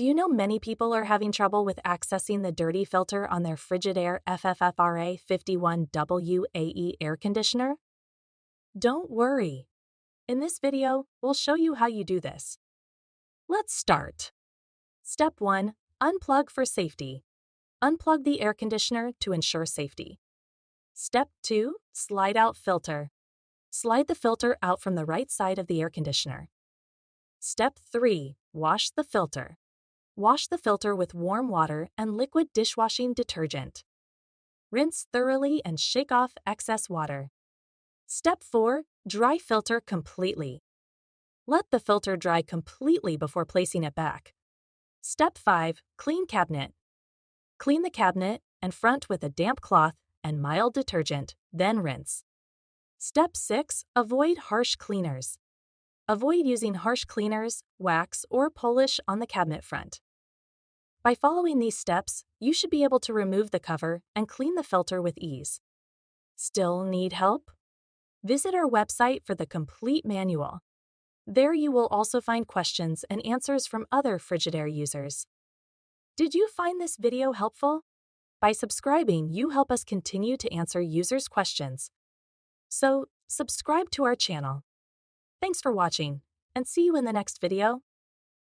Do you know many people are having trouble with accessing the dirty filter on their Frigidaire FFRA051WAE air conditioner? Don't worry. In this video, we'll show you how you do this. Let's start. Step 1. Unplug for safety. Unplug the air conditioner to ensure safety. Step 2. Slide out filter. Slide the filter out from the right side of the air conditioner. Step 3. Wash the filter. Wash the filter with warm water and liquid dishwashing detergent. Rinse thoroughly and shake off excess water. Step 4. Dry filter completely. Let the filter dry completely before placing it back. Step 5. Clean cabinet. Clean the cabinet and front with a damp cloth and mild detergent, then rinse. Step 6. Avoid harsh cleaners. Avoid using harsh cleaners, wax, or polish on the cabinet front. By following these steps, you should be able to remove the cover and clean the filter with ease. Still need help? Visit our website for the complete manual. There you will also find questions and answers from other Frigidaire users. Did you find this video helpful? By subscribing, you help us continue to answer users' questions. So, subscribe to our channel. Thanks for watching, and see you in the next video.